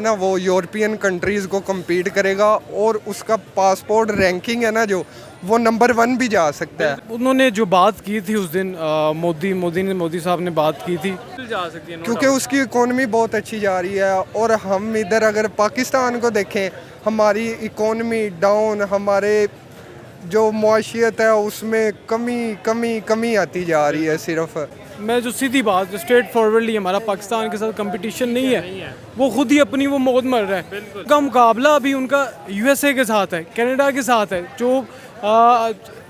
ना वो European countries को compete करेगा और उसका पासपोर्ट रैंकिंग है ना जो वो नंबर 1 भी जा सकता है। उन्होंने जो बात की थी उस दिन मोदी साहब ने बात की थी जा सकती है क्योंकि उसकी इकोनॉमी बहुत अच्छी जा रही है और हम इधर अगर पाकिस्तान को देखें हमारी इकोनॉमी डाउन, हमारे जो मुआशियत है उसमें कमी आती जा रही है। सिर्फ मैं जो सीधी बात स्ट्रेट फॉरवर्डली हमारा पाकिस्तान के साथ कंपटीशन नहीं है, वो खुद ही अपनी वो मौत मर रहा है। उनका मुकाबला अभी उनका यूएसए के साथ है, कनाडा के साथ है, जो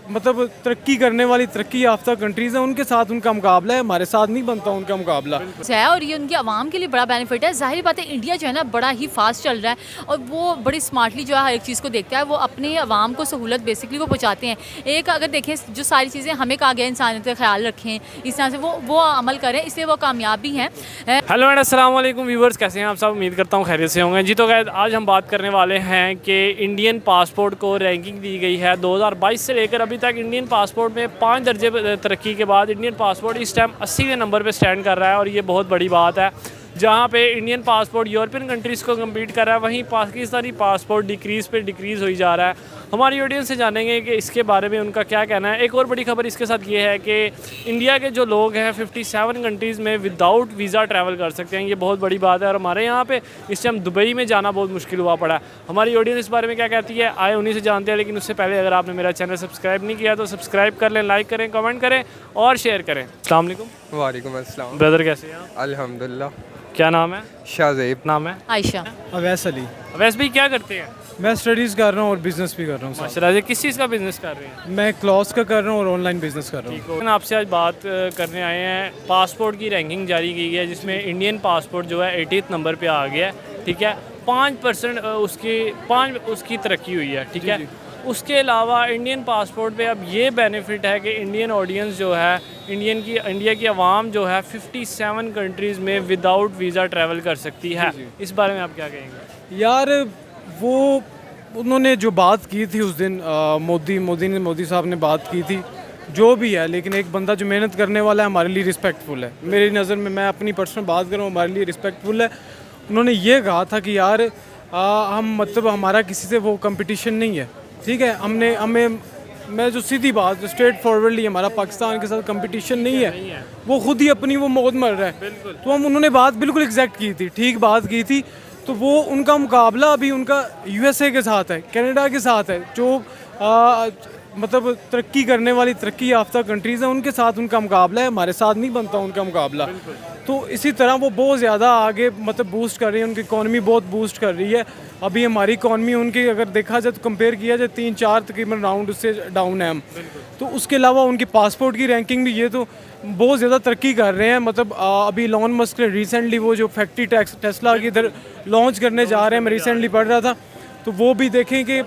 मतलब तरक्की करने वाली तरक्की याफ्ता कंट्रीज़ हैं, उनके साथ उनका मुकाबला है, हमारे साथ नहीं बनता उनका मुकाबला है। और ये उनकी आवाम के लिए बड़ा बेनिफिट है। जाहिर बात है इंडिया जो है ना बड़ा ही फास्ट चल रहा है और वो बड़ी स्मार्टली जो है हर एक चीज़ को देखता है। वो अपने आवाम को सहूलत बेसिकली वो पहुँचाते हैं। एक अगर देखें जो सारी चीज़ें हमें कहा गया इंसानियत का ख्याल रखें, इस तरह से वो अमल करें, इसलिए वो कामयाब भी हैं। हेलो एंड अस्सलाम वालेकुम व्यूवर्स, कैसे हैं आप सब? उम्मीद करता हूँ खैरियत से होंगे जी। तो गाइस आज हम बात करने वाले हैं कि इंडियन पासपोर्ट को रैंकिंग दी गई है 2022 से लेकर अभी तक। इंडियन पासपोर्ट में 5 दर्जे तरक्की के बाद इंडियन पासपोर्ट इस टाइम 80वें नंबर पे स्टैंड कर रहा है और ये बहुत बड़ी बात है। जहाँ पे इंडियन पासपोर्ट यूरोपियन कंट्रीज़ को कम्पीट कर रहा है, वहीं पाकिस्तानी पासपोर्ट डिक्रीज़ होई जा रहा है। हमारी ऑडियंस से जानेंगे कि इसके बारे में उनका क्या कहना है। एक और बड़ी खबर इसके साथ ये है कि इंडिया के जो लोग हैं 57 कंट्रीज़ में विदाउट वीज़ा ट्रैवल कर सकते हैं। ये बहुत बड़ी बात है और हमारे यहाँ पे इस टाइम दुबई में जाना बहुत मुश्किल हुआ पड़ा है। हमारी ऑडियंस इस बारे में क्या कहती है आए उन्हीं से जानते हैं। लेकिन उससे पहले अगर आपने मेरा चैनल सब्सक्राइब नहीं किया तो सब्सक्राइब कर लें, लाइक करें, कमेंट करें और शेयर करें। अस्सलाम वालेकुम। वालेकुम अस्सलाम। ब्रदर कैसे हैं आप? अल्हम्दुलिल्लाह। क्या नाम है? शाहज़ेब। नाम है आयशा। अवैस अली। वैसे भी क्या करते हैं? मैं स्टडीज़ कर रहा हूँ और बिज़नेस भी कर रहा हूँ। माशाल्लाह से किस चीज़ का बिज़नेस कर रहे हैं? मैं क्लॉथ्स का कर रहा हूँ और ऑनलाइन बिज़नेस कर रहा हूँ। ठीक है, आपसे आज बात करने आए हैं। पासपोर्ट की रैंकिंग जारी की गई है जिसमें इंडियन पासपोर्ट जो है 80th नंबर पे आ गया है। ठीक है, 5% उसकी तरक्की हुई है। ठीक है, उसके अलावा इंडियन पासपोर्ट पे अब ये बेनिफिट है कि इंडियन ऑडियंस जो है इंडिया की आवाम जो है 57 कंट्रीज़ में विदाउट वीज़ा ट्रैवल कर सकती है। इस बारे में आप क्या कहेंगे? यार वो उन्होंने जो बात की थी उस दिन मोदी साहब ने बात की थी, जो भी है, लेकिन एक बंदा जो मेहनत करने वाला है हमारे लिए रिस्पेक्टफुल है। मेरी नज़र में, मैं अपनी पर्सनल बात करूँ, हमारे लिए रिस्पेक्टफुल है। उन्होंने ये कहा था कि यार हम मतलब हमारा किसी से वो कंपटीशन नहीं है। ठीक है, मैं जो सीधी बात स्ट्रेट फॉरवर्डली हमारा पाकिस्तान के साथ कंपटीशन नहीं है, वो खुद ही अपनी वो मौत मर रहा है। तो उन्होंने बात बिल्कुल एग्जैक्ट की थी, ठीक बात की थी। तो वो उनका मुकाबला अभी उनका यूएसए के साथ है, कनाडा के साथ है, जो मतलब तरक्की करने वाली तरक्की याफ्ता कंट्रीज़ हैं, उनके साथ उनका मुकाबला है, हमारे साथ नहीं बनता उनका मुकाबला। तो इसी तरह वो बहुत ज़्यादा आगे मतलब बूस्ट कर रही है, उनकी इकॉनमी बहुत बूस्ट कर रही है। अभी हमारी इकॉनमी उनकी अगर देखा जाए तो कंपेयर किया जाए 3-4 तकरीबन राउंड उससे डाउन है हम। तो उसके अलावा उनकी पासपोर्ट की रैंकिंग भी ये तो बहुत ज़्यादा तरक्की कर रहे हैं। मतलब अभी इलॉन मस्क ने रिसेंटली वो जो फैक्ट्री टेस्ला की इधर लॉन्च करने जा रहे हैं, मैं रिसेंटली पढ़ रहा था, तो वो भी देखें कि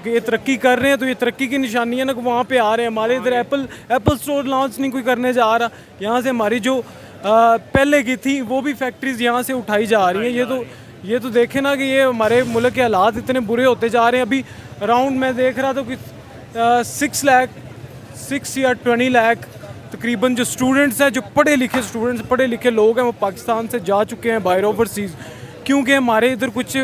ये तरक्की कर रहे हैं। तो ये तरक्की की निशानी है ना कि वहाँ पे आ रहे हैं। हमारे इधर एप्पल स्टोर लॉन्च नहीं कोई करने जा रहा, यहाँ से हमारी जो पहले की थी वो भी फैक्ट्रीज यहाँ से उठाई जा रही हैं। ये तो देखें ना कि ये हमारे मुल्क के हालात इतने बुरे होते जा रहे हैं। अभी राउंड मैं देख रहा था कि 6 या 20 लाख तकरीबन जो स्टूडेंट्स हैं, जो पढ़े लिखे लोग हैं, वो पाकिस्तान से जा चुके हैं बाहर ओवरसीज़, क्योंकि हमारे इधर कुछ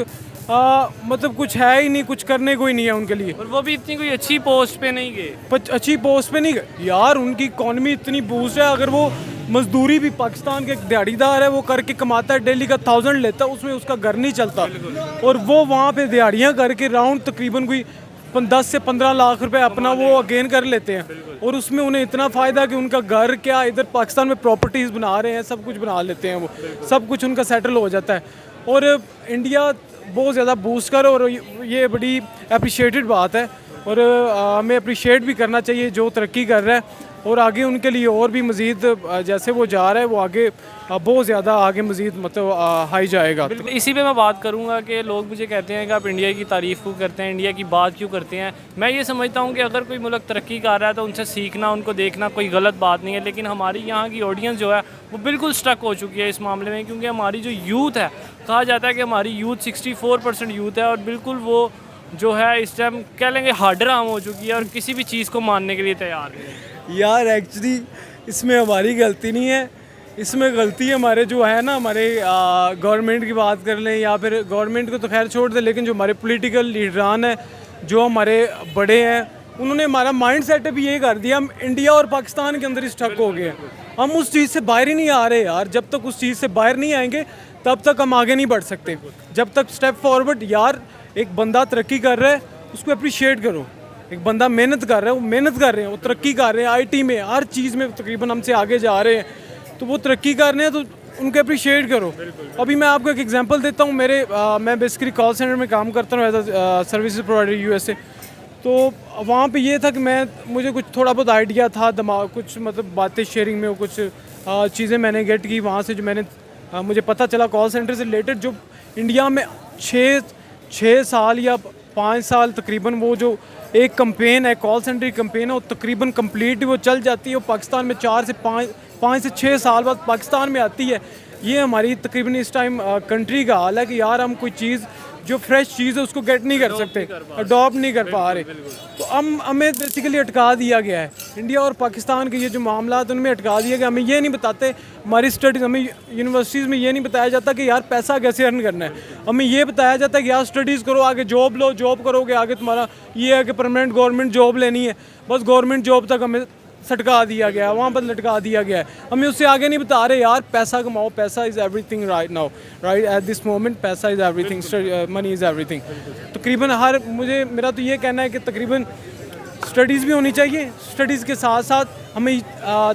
मतलब कुछ है ही नहीं, कुछ करने को ही नहीं है उनके लिए। और वो भी इतनी कोई अच्छी पोस्ट पे नहीं गए। अच्छी पोस्ट पे नहीं गए यार, उनकी इकॉनमी इतनी बूस्ट है। अगर वो मजदूरी भी पाकिस्तान के एक दिहाड़ीदार है, वो करके कमाता है, डेली का 1000 लेता है, उसमें उसका घर नहीं चलता। और वो वहाँ पे दिहाड़ियाँ करके राउंड तकरीबन कोई 10 से 15 लाख रुपए अपना वो अगेन कर लेते हैं। और उसमें उन्हें इतना फ़ायदा कि उनका घर क्या, इधर पाकिस्तान में प्रॉपर्टीज़ बना रहे हैं, सब कुछ बना लेते हैं, वो सब कुछ उनका सेटल हो जाता है। और इंडिया बहुत ज़्यादा बूस्ट कर, और ये बड़ी अप्रिशिएटेड बात है। और हमें अप्रिशिएट भी करना चाहिए जो तरक्की कर रहा है, और आगे उनके लिए और भी मज़ीद जैसे वो जा रहा है वो आगे बहुत ज़्यादा आगे मज़ीद मतलब हाई जाएगा। इसी पे मैं बात करूँगा कि लोग मुझे कहते हैं कि आप इंडिया की तारीफ़ क्यों करते हैं, इंडिया की बात क्यों करते हैं। मैं ये समझता हूँ कि अगर कोई मुल्क तरक्की कर रहा है तो उनसे सीखना, उनको देखना कोई गलत बात नहीं है। लेकिन हमारी यहाँ की ऑडियंस जो है वो बिल्कुल स्टक हो चुकी है इस मामले में, क्योंकि हमारी जो यूथ है, कहा जाता है कि हमारी यूथ 64% यूथ है, और बिल्कुल वो जो है इस टाइम कह लेंगे हार्डर आम हो चुकी है और किसी भी चीज़ को मानने के लिए तैयार नहीं है। यार एक्चुअली इसमें हमारी गलती नहीं है, इसमें गलती हमारे जो है ना, हमारे गवर्नमेंट की बात कर लें या फिर गवर्नमेंट को तो खैर छोड़ दें, लेकिन जो हमारे पॉलिटिकल लीडरान हैं, जो हमारे बड़े हैं, उन्होंने हमारा माइंड सेटअप ये कर दिया, हम इंडिया और पाकिस्तान के अंदर ही स्टक हो गए हैं। हम उस चीज़ से बाहर ही नहीं आ रहे यार। जब तक उस चीज़ से बाहर नहीं आएंगे तब तक हम आगे नहीं बढ़ सकते। जब तक स्टेप फॉरवर्ड, यार एक बंदा तरक्की कर रहा है उसको अप्रिशिएट करो। एक बंदा मेहनत कर रहा है, वो मेहनत कर रहे हैं, वो तरक्की कर रहे हैं, आईटी में हर चीज़ में तकरीबन हमसे आगे जा रहे हैं, तो वो तरक्की कर रहे हैं तो उनको अप्रिशिएट करो। अभी मैं आपको एक एग्जांपल देता हूँ। मैं बेसिकली कॉल सेंटर में काम करता हूँ as a service provider USA. तो वहाँ पे ये था कि मुझे कुछ थोड़ा बहुत आइडिया था, दिमाग कुछ मतलब बातें शेयरिंग में, कुछ चीज़ें मैंने गेट की वहाँ से, जो मुझे पता चला कॉल सेंटर से रिलेटेड। जो इंडिया में 6 साल या 5 साल तकरीबन वो जो एक कंपेन है, कॉल सेंटर की कंपेन है, वो तकरीबन कंप्लीट वो चल जाती है। वो पाकिस्तान में 4 से 5 से 6 साल बाद पाकिस्तान में आती है। ये हमारी तकरीबन इस टाइम कंट्री का हाल है कि यार हम कोई चीज़ जो फ्रेश चीज़ है उसको गेट नहीं कर सकते, अडॉप्ट नहीं कर पा रहे। तो हमें बेसिकली अटका दिया गया है। इंडिया और पाकिस्तान के ये जो मामला है उनमें अटका दिया गया। हमें ये नहीं बताते, हमारी स्टडीज़, हमें यूनिवर्सिटीज़ में ये नहीं बताया जाता कि यार पैसा कैसे अर्न करना है। हमें ये बताया जाता है कि यार स्टडीज़ करो, आगे जॉब लो, जॉब करोगे आगे तुम्हारा ये है कि परमानेंट गवर्नमेंट जॉब लेनी है। बस गवर्नमेंट जॉब तक हमें सटका दिया गया है, वहाँ पर लटका दिया गया है। हमें उससे आगे नहीं बता रहे यार पैसा कमाओ, पैसा is everything right now, right at this moment पैसा is everything, money is everything. तकरीबन मेरा तो ये कहना है कि तकरीबन स्टडीज़ भी होनी चाहिए, स्टडीज़ के साथ साथ हमें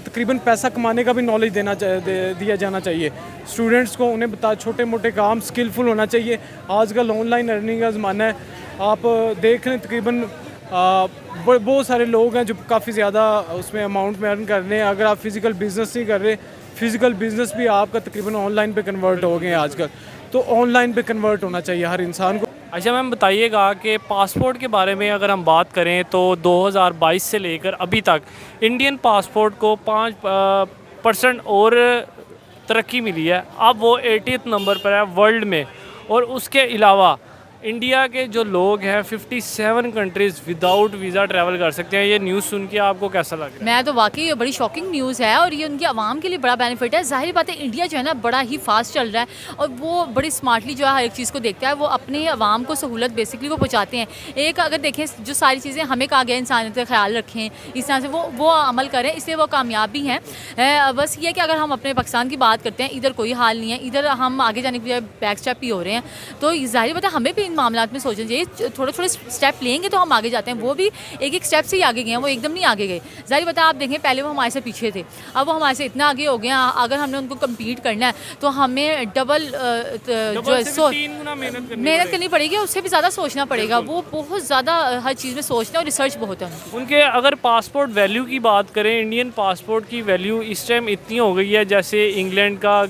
तकरीबन पैसा कमाने का भी नॉलेज दिया जाना चाहिए स्टूडेंट्स को। उन्हें छोटे मोटे काम स्किलफुल होना चाहिए। आजकल ऑनलाइन अर्निंग का ज़माना है। आप देख रहे हैं तकरीबन बहुत सारे लोग हैं जो काफ़ी ज़्यादा उसमें अमाउंट में अर्न कर रहे हैं। अगर आप फिज़िकल बिज़नेस नहीं कर रहे, फिज़िकल बिज़नेस भी आपका तकरीबन ऑनलाइन पे कन्वर्ट हो गए हैं आजकल। तो ऑनलाइन पे कन्वर्ट होना चाहिए हर इंसान को। अच्छा मैम बताइएगा कि पासपोर्ट के बारे में अगर हम बात करें तो 2022 से लेकर अभी तक इंडियन पासपोर्ट को 5% और तरक्की मिली है। अब वो 80th नंबर पर है वर्ल्ड में। और उसके अलावा इंडिया के जो लोग हैं 57 कंट्रीज़ विदाउट वीज़ा ट्रैवल कर सकते हैं। ये न्यूज़ सुन के आपको कैसा लग रहा है? मैं तो वाकई बड़ी शॉकिंग न्यूज़ है और ये उनकी आवाम के लिए बड़ा बेनिफिट है। ज़ाहिर बात है इंडिया जो है ना बड़ा ही फास्ट चल रहा है और वो बड़ी स्मार्टली जो है हर एक चीज़ को देखता है। वो अपने आवाम को सहूलत बेसिकली वो पहुँचाते हैं। एक अगर देखें जो सारी चीज़ें हमें कहा गया इंसानियत का ख्याल रखें, इस तरह से वो अमल करें, इसलिए वो कामयाब भी हैं। बस ये कि अगर हम अपने पाकिस्तान की बात करते हैं, इधर कोई हाल नहीं है, इधर हम आगे जाने के लिए बैक स्टेप ही हो रहे हैं। तो ज़ाहिर बात है हमें भी इन मामलात में सोचना चाहिए। थोड़े थोड़े स्टेप लेंगे तो हम आगे जाते हैं। वो भी एक स्टेप से ही आगे गए हैं, वो एकदम नहीं आगे गए। ज़ाहिर बात है आप देखें पहले वो हमारे से पीछे थे, अब वो हमारे से इतना आगे हो गए हैं। अगर हमने उनको कम्पीट करना है तो हमें डबल मेहनत करनी पड़ेगी, उससे भी ज़्यादा सोचना पड़ेगा। वो बहुत ज़्यादा हर चीज़ में सोचना और रिसर्च बहुत है उनके। अगर पासपोर्ट वैल्यू की बात करें, इंडियन पासपोर्ट की वैल्यू इस टाइम इतनी हो गई है जैसे इंग्लैंड का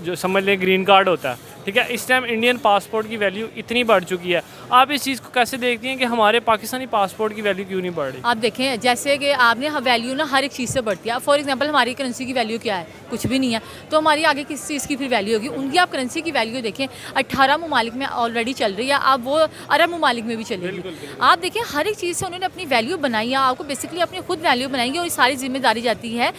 जो समझ लें ग्रीन कार्ड होता है, ठीक है। इस टाइम इंडियन पासपोर्ट की वैल्यू इतनी बढ़ चुकी है। आप इस चीज़ को कैसे देखती हैं कि हमारे पाकिस्तानी पासपोर्ट की वैल्यू क्यों नहीं बढ़ रही? आप देखें जैसे कि आपने वैल्यू ना हर एक चीज़ से बढ़ती है। फॉर एग्जांपल हमारी करेंसी की वैल्यू क्या है? कुछ भी नहीं है। तो हमारी आगे किस चीज़ की फिर वैल्यू होगी? उनकी आप करेंसी की वैल्यू देखें 18 ममालिक में ऑलरेडी चल रही है, अब वो अरब ममालिक में भी चलेगी। आप देखें हर एक चीज़ से उन्होंने अपनी वैल्यू बनाई है। आपको बेसिकली अपनी खुद वैल्यू बनाएंगे और ये सारी जिम्मेदारी जाती है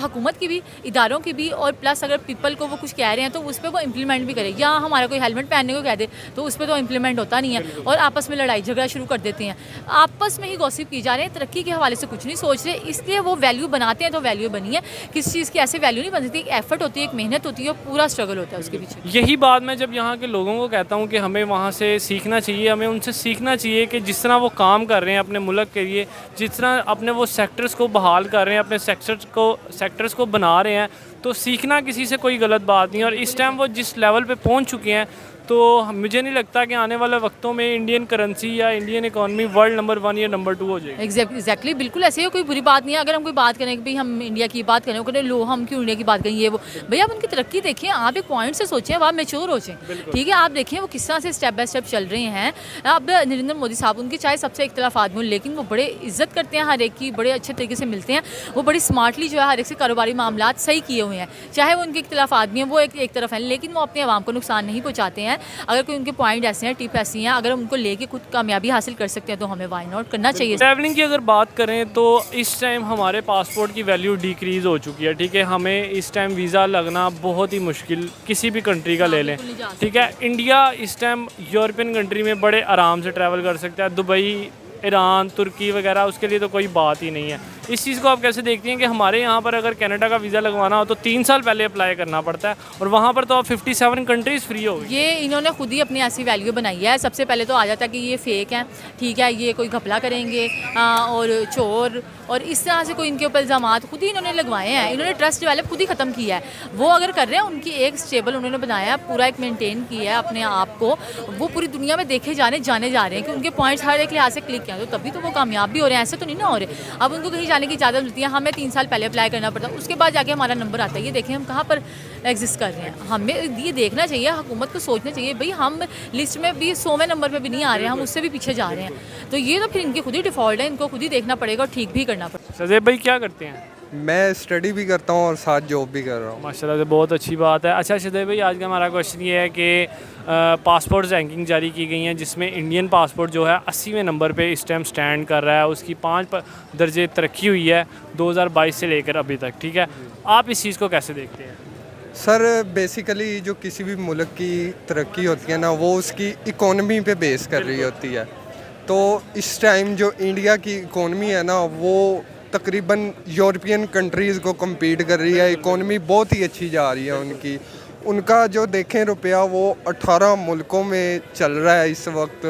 हुकूमत की भी, इदारों की भी, और प्लस अगर पीपल को वो कुछ कह रहे हैं तो उस पर वो इम्प्लीमेंट भी करें। या हमारा कोई हेलमेट पहनने को कह दे तो उस पर तो इम्प्लीमेंट होता नहीं है और आपस में लड़ाई झगड़ा शुरू कर देते हैं। आपस में ही गॉसिप की जा रहे हैं, तरक्की के हवाले से कुछ नहीं सोच रहे। इसलिए वो वैल्यू बनाते हैं तो वैल्यू बनी है। किसी चीज़ की ऐसे वैल्यू नहीं बन सकती। एक एफर्ट होती है, एक मेहनत होती है, पूरा स्ट्रगल होता है उसके पीछे। यही बात मैं जब यहाँ के लोगों को कहता हूँ कि हमें वहाँ से सीखना चाहिए, हमें उनसे सीखना चाहिए कि जिस तरह वो काम कर रहे हैं अपने मुल्क के लिए, जिस तरह अपने वो सेक्टर्स को बहाल कर रहे हैं, अपने सेक्टर्स को बना रहे हैं, तो सीखना किसी से कोई गलत बात नहीं है। और इस टाइम वो जिस लेवल पे पहुंच चुके हैं तो मुझे नहीं लगता कि आने वाले वक्तों में इंडियन करेंसी या इंडियन इकॉनमी वर्ल्ड नंबर 1 या नंबर 2 हो जाएगी। एग्जैक्टली बिल्कुल ऐसे ही, कोई बुरी बात नहीं है। अगर हम कोई बात करें कि भाई हम इंडिया की बात करें, वो करें लो हम क्यों इंडिया की बात करें, ये वो भैया आप उनकी तरक्की देखें। आप एक पॉइंट से सोचें, आप मेच्योर हो जाएं, ठीक है। आप देखें वो किस तरह से स्टेप बाय स्टेप चल रहे हैं। अब नरेंद्र मोदी साहब, उनके चाहे सबसे इख्तलाफात में, लेकिन वो बड़े इज्जत करते हैं हर एक की, बड़े अच्छे तरीके से मिलते हैं। वो बड़ी स्मार्टली जो है हर एक से कारोबारी मामला सही किए हुए हैं। हुए हैं, चाहे वो उनके इख्तिलाफात भी हैं, वो एक तरफ हैं, लेकिन वो अपने आवाम को नुकसान नहीं पहुँचाते हैं। अगर कोई उनके पॉइंट ऐसे हैं, टिप ऐसी हैं, अगर उनको लेके खुद कामयाबी हासिल कर सकते हैं तो हमें वाई नॉट करना चाहिए। ट्रैवलिंग की अगर बात करें तो इस टाइम हमारे पासपोर्ट की वैल्यू डिक्रीज़ हो चुकी है, ठीक है। हमें इस टाइम वीज़ा लगना बहुत ही मुश्किल, किसी भी कंट्री का ले लें, ठीक है। इंडिया इस टाइम यूरोपियन कंट्री में बड़े आराम से ट्रैवल कर सकता है, दुबई, ईरान, तुर्की वगैरह, उसके लिए तो कोई बात ही नहीं है। इस चीज़ को आप कैसे देखती हैं कि हमारे यहाँ पर अगर कनाडा का वीज़ा लगवाना हो तो 3 साल पहले अप्लाई करना पड़ता है और वहाँ पर तो आप 57 कंट्रीज़ फ्री हो गई। ये इन्होंने खुद ही अपनी ऐसी वैल्यू बनाई है। सबसे पहले तो आ जाता है कि ये फेक हैं, ठीक है, ये कोई घपला करेंगे और चोर, और इस तरह से कोई इनके ऊपर इल्ज़ामात खुद ही इन्होंने लगवाए हैं। इन्होंने ट्रस्ट डेवलप खुद ही ख़त्म किया है। वो अगर कर रहे हैं, उनकी एक स्टेबल उन्होंने बनाया है, पूरा एक मेंटेन किया है अपने आप को, वो पूरी दुनिया में देखे जाने जा रहे हैं कि उनके पॉइंट्स हर एक लिहाज से क्लिक किया, तो तभी तो वो कामयाब भी हो रहे हैं, ऐसे तो नहीं ना हो रहे। अब उनको कहीं जाने की इजाज़त मिलती है, हमें 3 साल पहले अप्लाई करना पड़ता है, उसके बाद जाके हमारा नंबर आता है। ये देखें हम कहाँ पर एग्जिस्ट कर रहे हैं। हमें ये देखना चाहिए, हुकूमत को सोचना चाहिए, भाई हम लिस्ट में भी 100वें नंबर पे भी नहीं आ रहे हैं, हम उससे भी पीछे जा रहे हैं। तो ये तो फिर इनकी खुद ही डिफ़ॉल्ट है, इनको खुद ही देखना पड़ेगा और ठीक भी करना पड़ेगा। सजेब भाई क्या करते हैं? मैं स्टडी भी करता हूँ और साथ जॉब भी कर रहा हूँ। माशाल्लाह से बहुत अच्छी बात है। अच्छा शदेब भाई, आज का हमारा क्वेश्चन ये है कि पासपोर्ट रैंकिंग जारी की गई है जिसमें इंडियन पासपोर्ट जो है 80वें नंबर पे इस टाइम स्टैंड कर रहा है। उसकी 5 दर्जे तरक्की हुई है 2022 से लेकर अभी तक, ठीक है। आप इस चीज़ को कैसे देखते हैं? सर बेसिकली जो किसी भी मुल्क की तरक्की होती है ना, वो उसकी इकोनॉमी पे बेस कर रही होती है। तो इस टाइम जो इंडिया की इकोनॉमी है ना, वो तकरीबन यूरोपियन कंट्रीज़ को कम्पीट कर रही है। इकोनॉमी बहुत ही अच्छी जा रही है उनकी। उनका जो देखें रुपया वो 18 मुल्कों में चल रहा है इस वक्त।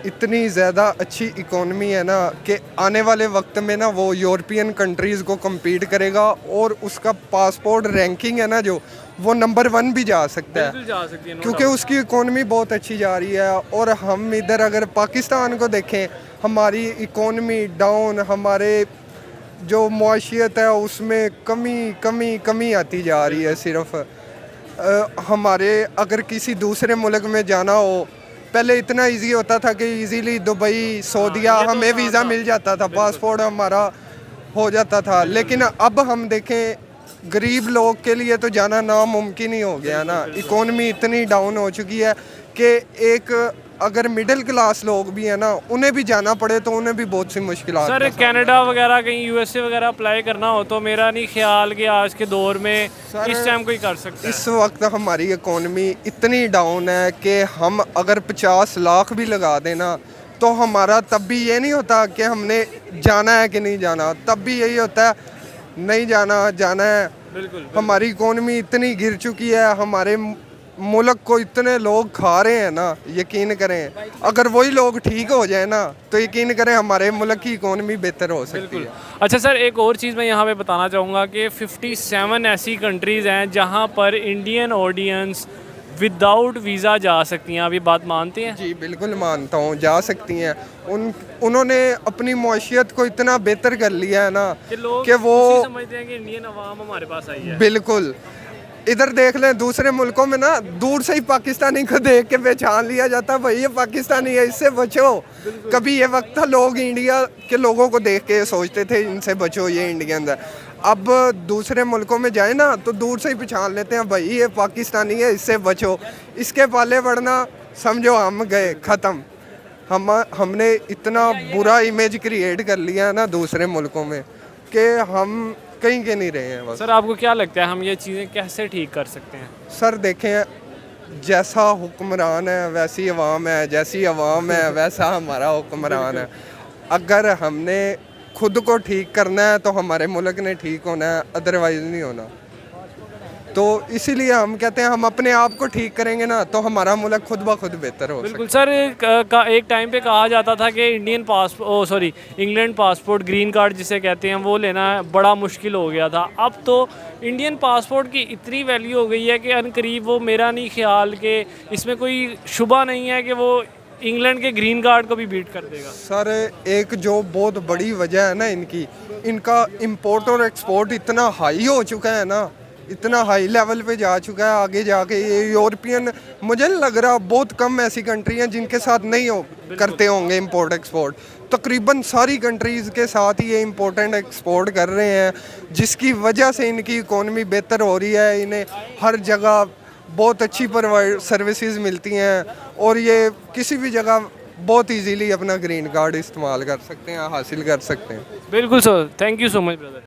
इतनी ज़्यादा अच्छी इकोनॉमी है ना कि आने वाले वक्त में ना वो यूरोपियन कंट्रीज़ को कम्पीट करेगा और उसका पासपोर्ट रैंकिंग है ना जो, वो नंबर 1 भी जा सकता है, क्योंकि उसकी इकोनॉमी बहुत अच्छी जा रही है। और हम इधर अगर पाकिस्तान को देखें, हमारी इकोनॉमी डाउन, हमारे जो मुआशियत है उसमें कमी आती जा रही है। सिर्फ हमारे अगर किसी दूसरे मुल्क में जाना हो, पहले इतना इजी होता था कि इजीली दुबई, सऊदीया हमें वीज़ा मिल जाता था, पासपोर्ट हमारा हो जाता था। लेकिन अब हम देखें गरीब लोग के लिए तो जाना नामुमकिन ही हो गया ना। इकोनॉमी इतनी डाउन हो चुकी है कि एक अगर मिडिल क्लास लोग भी हैं ना, उन्हें भी जाना पड़े तो उन्हें भी बहुत सी मुश्किलात। सर कनाडा वगैरह, कहीं यूएसए वगैरह अप्लाई करना हो तो मेरा नहीं ख्याल कि आज के दौर में इस टाइम कोई कर सकता है। इस वक्त हमारी इकोनॉमी इतनी डाउन है कि हम अगर 50 लाख भी लगा देना तो हमारा तब भी ये नहीं होता कि हमने जाना है कि नहीं जाना, तब भी यही होता है नहीं जाना है। बिल्कुल। हमारी इकोनॉमी इतनी गिर चुकी है, हमारे मुल्क को इतने लोग खा रहे हैं ना, यकीन करें अगर वही लोग ठीक हो जाए ना तो यकीन करें हमारे मुल्क की इकोनॉमी बेहतर हो सकती है। अच्छा सर, एक और चीज़ मैं यहाँ पे बताना चाहूँगा कि 57 ऐसी कंट्रीज़ हैं जहाँ पर इंडियन ऑडियंस विदाउट वीज़ा जा सकती हैं। आप ये बात मानते हैं? जी बिल्कुल मानता हूँ, जा सकती हैं। उन्होंने अपनी मुआशियत को इतना बेहतर कर लिया है ना कि वो समझते हैं कि इंडियन अवाम हमारे पास आई है। बिल्कुल। इधर देख लें, दूसरे मुल्कों में ना दूर से ही पाकिस्तानी को देख के पहचान लिया जाता, भाई ये पाकिस्तानी है, इससे बचो। कभी ये वक्त था लोग इंडिया के लोगों को देख के सोचते थे इनसे बचो, ये इंडियन है। अब दूसरे मुल्कों में जाए ना तो दूर से ही पहचान लेते हैं, भाई ये पाकिस्तानी है, इससे बचो। इसके पाले बढ़ना समझो हम गए, ख़त्म। हमने इतना बुरा इमेज क्रिएट कर लिया है ना दूसरे मुल्कों में कि हम कहीं के नहीं रहे हैं बस। सर आपको क्या लगता है हम ये चीज़ें कैसे ठीक कर सकते हैं? सर देखें, जैसा हुक्मरान है वैसी अवाम है, जैसी अवाम है वैसा हमारा हुक्मरान है। अगर हमने खुद को ठीक करना है तो हमारे मुल्क ने ठीक होना है, अदरवाइज़ नहीं होना। तो इसीलिए हम कहते हैं हम अपने आप को ठीक करेंगे ना तो हमारा मुल्क खुद ब खुद बेहतर हो। बिल्कुल सर, एक टाइम पे कहा जाता था कि इंग्लैंड पासपोर्ट, ग्रीन कार्ड जिसे कहते हैं, वो लेना बड़ा मुश्किल हो गया था। अब तो इंडियन पासपोर्ट की इतनी वैल्यू हो गई है कि अनकरीब वो, मेरा नहीं ख्याल कि इसमें कोई शुबा नहीं है कि वो इंग्लैंड के ग्रीन कार्ड को भी बीट कर देगा। सर एक जो बहुत बड़ी वजह है ना इनका इम्पोर्ट और एक्सपोर्ट इतना हाई हो चुका है ना इतना हाई लेवल पे जा चुका है, आगे जाके ये यूरोपियन, मुझे नहीं लग रहा, बहुत कम ऐसी कंट्री हैं जिनके साथ नहीं हो करते होंगे इंपोर्ट एक्सपोर्ट। तकरीबन सारी कंट्रीज़ के साथ ही ये इम्पोर्टेंट एक्सपोर्ट कर रहे हैं, जिसकी वजह से इनकी इकोनॉमी बेहतर हो रही है, इन्हें हर जगह बहुत अच्छी प्रोवाइड सर्विसेज मिलती हैं और ये किसी भी जगह बहुत इजीली अपना ग्रीन कार्ड इस्तेमाल कर सकते हैं, हासिल कर सकते हैं। बिल्कुल sir, thank you so much brother.